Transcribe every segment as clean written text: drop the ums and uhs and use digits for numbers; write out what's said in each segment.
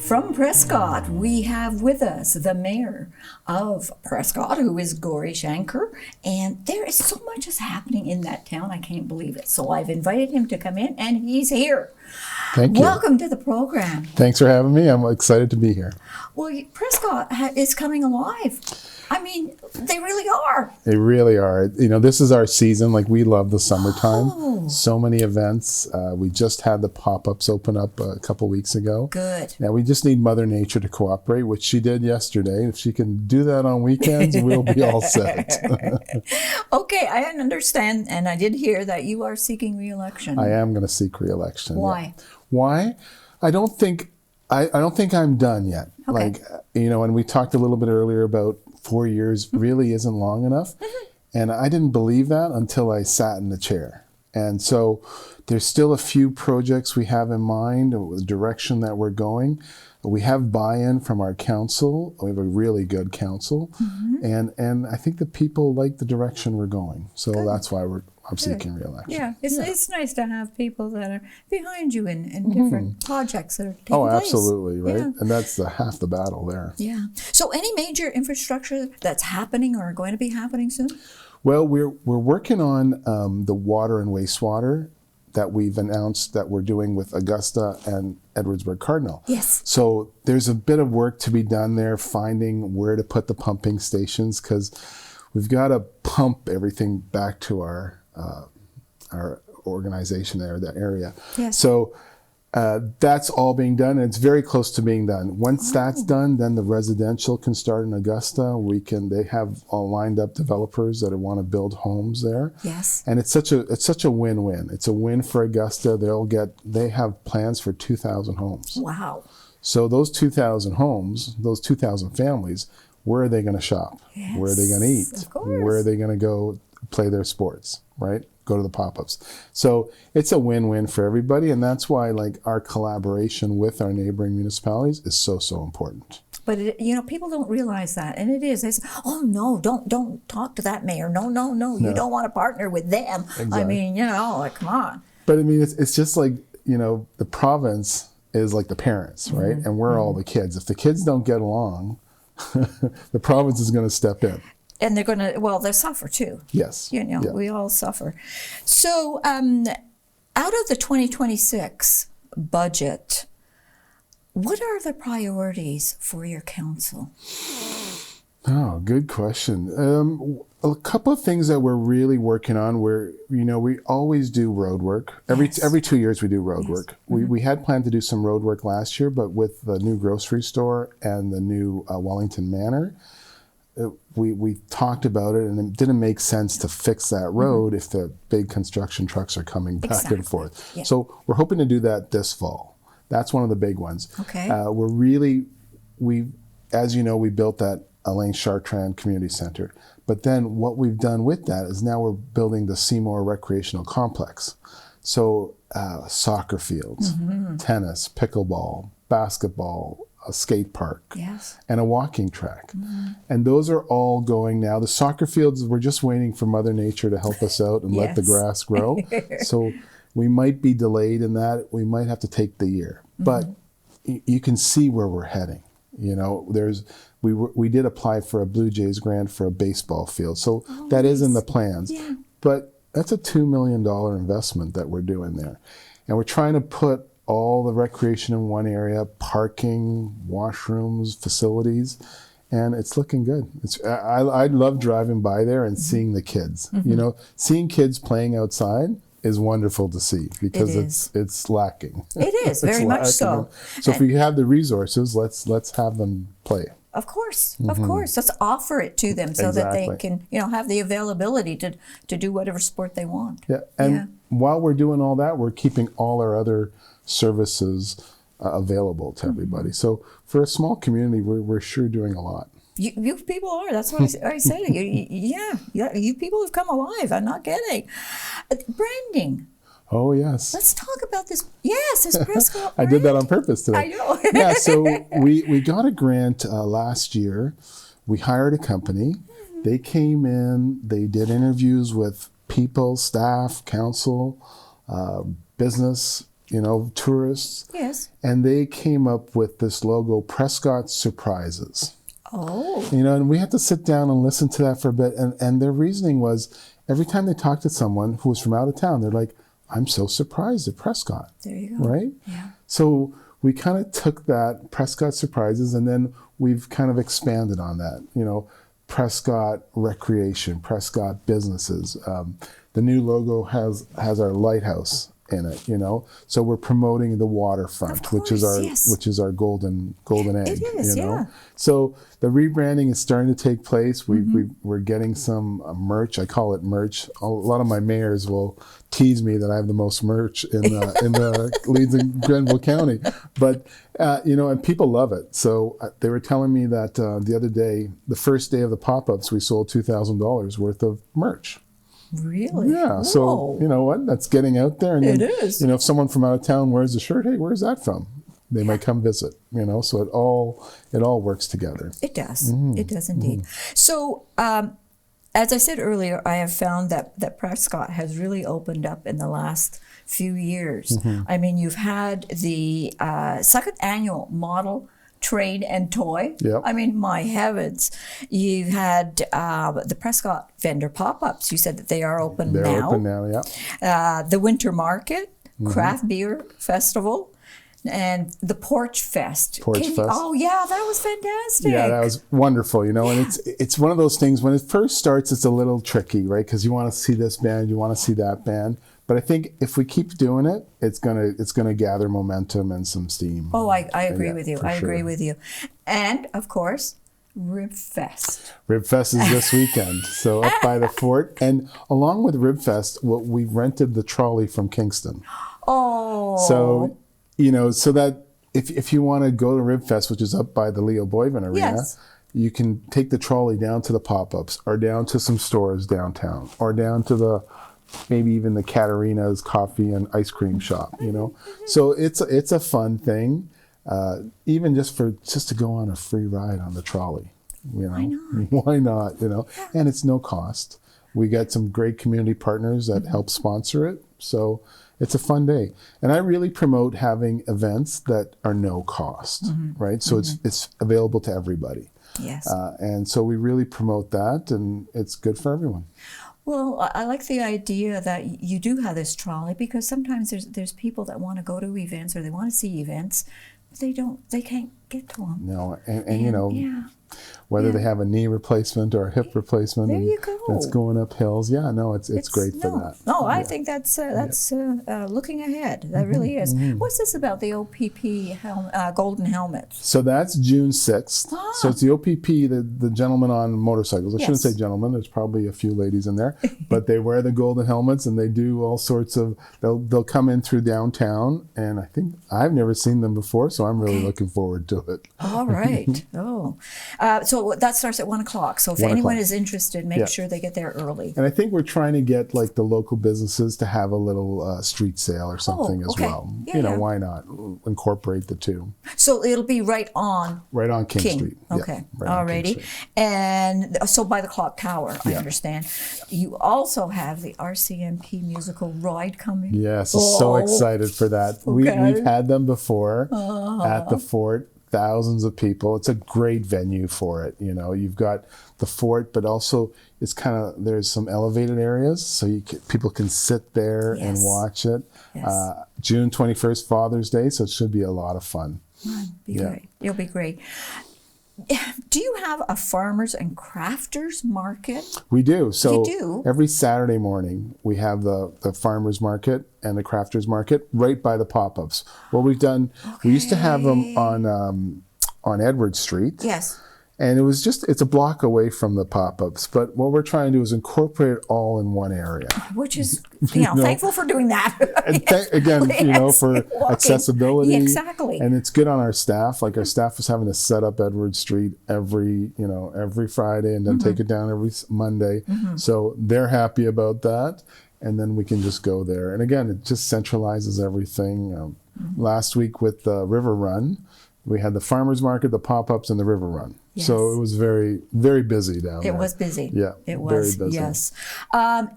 From Prescott, we have with us the mayor of Prescott, who is Gauri Shankar, and there is so much is happening in that town, I can't believe it. So I've invited him to come in, and he's here. Thank you. Welcome to the program. Thanks for having me. I'm excited to be here. Well, Prescott is coming alive. I mean, they really are. They really are. You know, this is our season. Like, we love the summertime. Oh. So many events. We just had the pop-ups open up a couple weeks ago. Good. Now, we just need Mother Nature to cooperate, which she did yesterday. If she can do that on weekends, we'll be all set. Okay, I understand, and I did hear that you are seeking re-election. I am going to seek re-election. Why? Yeah. Why? I don't think I'm done yet. Okay. Like, you know, and we talked a little bit earlier about 4 years really isn't long enough. And I didn't believe that until I sat in the chair. And so there's still a few projects we have in mind, the direction that we're going. We have buy-in from our council. We have a really good council. And I think the people like the direction we're going. So that's why I'm seeking re-election. Yeah, it's nice to have people that are behind you in different projects that are taking place. Oh, absolutely, right? Yeah. And that's half the battle there. Yeah. So any major infrastructure that's happening or going to be happening soon? Well, we're working on the water and wastewater that we've announced that we're doing with Augusta and Edwardsburg Cardinal. Yes. So there's a bit of work to be done there, finding where to put the pumping stations, because we've got to pump everything back to our organization there, that area. Yes. So that's all being done, and it's very close to being done. Once that's done, then the residential can start in Augusta. They have all lined up developers that want to build homes there. Yes. And it's such a win-win. It's a win for Augusta. They have plans for 2,000 homes. Wow. So those 2,000 homes, those 2,000 families, where are they going to shop? Yes, Where are they going to eat? of course. Where are they going to go play their sports, right? Go to the pop-ups. So it's a win-win for everybody, and that's why, like, our collaboration with our neighboring municipalities is so important. But people don't realize that, and it is. They say, "Oh no, don't talk to that mayor. No, you don't want to partner with them." Exactly. I mean, like, come on. But I mean, it's just like, the province is like the parents, right? And we're all the kids. If the kids don't get along, the province is going to step in. And they're going to, they'll suffer too. Yes. Yeah. We all suffer. So out of the 2026 budget, what are the priorities for your council? Oh, good question. A couple of things that we're really working on, we always do road work. Every 2 years we do road work. We had planned to do some road work last year, but with the new grocery store and the new Wellington Manor, we talked about it, and it didn't make sense to fix that road if the big construction trucks are coming back and forth. Yeah. So we're hoping to do that this fall. That's one of the big ones. Okay. As you know, we built that Elaine Chartrand Community Center. But then what we've done with that is now we're building the Seymour Recreational Complex. So soccer fields, tennis, pickleball, basketball, a skate park, and a walking track. And those are all going now. The soccer fields, we're just waiting for Mother Nature to help us out and let the grass grow. So we might be delayed in that. We might have to take the year. But you can see where we're heading. We did apply for a Blue Jays grant for a baseball field. So that is in the plans. Yeah. But that's a $2 million investment that we're doing there. And we're trying to put all the recreation in one area, parking, washrooms, facilities, and it's looking good. I love driving by there and seeing the kids. Seeing kids playing outside is wonderful to see, because it's lacking. It is very much so. So if we have the resources, let's have them play. Of course, let's offer it to them so that they can, have the availability to do whatever sport they want. Yeah, and while we're doing all that, we're keeping all our other services available to everybody. So for a small community, we're sure doing a lot. You people are. That's what I say to you. You people have come alive. I'm not kidding. Branding. Oh, yes. Let's talk about this. Yes, this Prescott I did that on purpose today. I know. Yeah, so we got a grant last year. We hired a company. They came in. They did interviews with people, staff, council, business, tourists. Yes. And they came up with this logo, Prescott Surprises. Oh. And we had to sit down and listen to that for a bit. And their reasoning was every time they talked to someone who was from out of town, they're like, I'm so surprised at Prescott. There you go. Right? Yeah. So we kind of took that Prescott Surprises, and then we've kind of expanded on that. Prescott Recreation, Prescott Businesses. The new logo has our lighthouse in it. So we're promoting the waterfront, Of course, which is our golden egg. It is, yeah. So the rebranding is starting to take place. We're getting some merch. I call it merch. A lot of my mayors will tease me that I have the most merch in the Leeds and Grenville County, but and people love it. So they were telling me that the other day, the first day of the pop-ups, we sold $2,000 worth of merch. Really? Yeah. Whoa. So you know what? That's getting out there. And It then, is. if someone from out of town wears the shirt, hey, where's that from? They might come visit. So it all works together. It does. It does indeed. So, as I said earlier, I have found that Prescott has really opened up in the last few years. I mean, you've had the second annual model Train and Toy. Yep. I mean, my heavens. You've had the Prescott vendor pop-ups. You said that they are open now. They're open now, yeah. The Winter Market, Craft Beer Festival, and the Porch Fest. Fest. Oh, yeah, that was fantastic. Yeah, that was wonderful, and it's one of those things, when it first starts, it's a little tricky, right? Because you want to see this band, you want to see that band. But I think if we keep doing it, it's gonna gather momentum and some steam. Oh, I agree with you. I sure. agree with you. And, of course, Rib Fest. Rib Fest is this weekend, so up by the fort. And along with Rib Fest, we rented the trolley from Kingston. Oh. So, so that if you want to go to Rib Fest, which is up by the Leo Boyven Arena, Yes. you can take the trolley down to the pop-ups, or down to some stores downtown, or down to maybe even the Katarina's coffee and ice cream shop, So it's a fun thing, even just to go on a free ride on the trolley, Why not? Why not, And it's no cost. We got some great community partners that help sponsor it, so it's a fun day. And I really promote having events that are no cost, right? So it's available to everybody. Yes. And so we really promote that, and it's good for everyone. Well, I like the idea that you do have this trolley, because sometimes there's people that want to go to events, or they want to see events, but they can't get to them. No, and yeah. whether they have a knee replacement or a hip replacement, There you go. that's going up hills. Yeah, no, it's great for that. No, I think that's looking ahead. That really is. What's this about the OPP golden helmets? So that's June 6th. Ah. So it's the OPP, the gentlemen on motorcycles. I shouldn't Yes. say gentlemen. There's probably a few ladies in there, but they wear the golden helmets, and they do all sorts of. They'll come in through downtown, and I think I've never seen them before, so I'm really looking forward to it. All right. So that starts at 1:00. So if 1 anyone o'clock. is interested, make Yeah. sure they get there early. And I think we're trying to get like the local businesses to have a little street sale or something as okay. well. Yeah. Why not incorporate the two? So it'll be right on Right on King Street. Yeah, Okay. right on King Alrighty. Street. And so by the Clock Tower, I Yeah. understand. You also have the RCMP musical ride coming. Yes, so excited for that. We've had them before at the fort. Thousands of people. It's a great venue for it. You've got the fort, but also it's there's some elevated areas, so people can sit there and Yes. watch it. Yes. June 21st, Father's Day, so it should be a lot of fun. Great. It'll be great. Do you have a farmers and crafters market? We do. So You do? every Saturday morning we have the farmers market and the crafters market right by the pop-ups. What we've done, we used to have them on Edward Street. Yes. And it's a block away from the pop-ups. But what we're trying to do is incorporate it all in one area. Which is, thankful for doing that. And again, Yes. for Walking. accessibility. Exactly. And it's good on our staff. Like our staff was having to set up Edward Street every Friday, and then take it down every Monday. So they're happy about that. And then we can just go there. And again, it just centralizes everything. Last week with the River Run, we had the farmers market, the pop-ups, and the River Run. Yes. So it was very, very busy down there. It was busy. Yeah, It was, very busy. yes.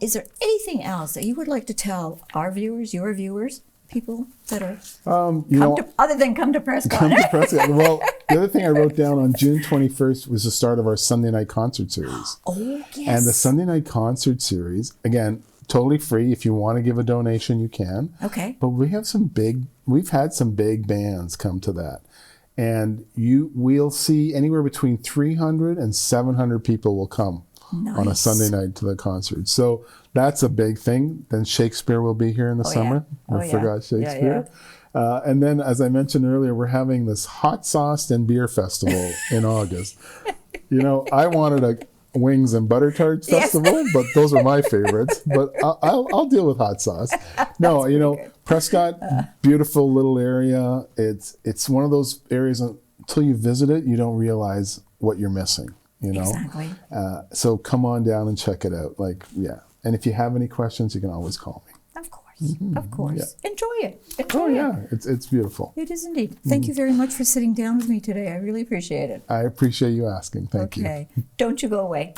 Is there anything else that you would like to tell our viewers, your viewers, people that are other than come to Prescott? Come to Prescott. Well, the other thing I wrote down on June 21st was the start of our Sunday night concert series. Oh, yes. And the Sunday night concert series, again, totally free. If you want to give a donation, you can. Okay. But we've had some big bands come to that. And we'll see anywhere between 300 and 700 people will come on a Sunday night to the concert. So that's a big thing. Then Shakespeare will be here in the summer. We forgot Shakespeare. Yeah. And then, as I mentioned earlier, we're having this hot sauce and beer festival in August. You know, I wanted a wings and butter tarts festival, but those are my favorites. But I'll deal with hot sauce. No, you know, good. Prescott, beautiful little area. It's one of those areas until you visit it, you don't realize what you're missing. You know, exactly. So come on down and check it out. And if you have any questions, you can always call me. Of course, of course. Yeah. Enjoy it. It's beautiful. It is indeed. Thank you very much for sitting down with me today. I really appreciate it. I appreciate you asking. Thank you. Okay. Don't you go away.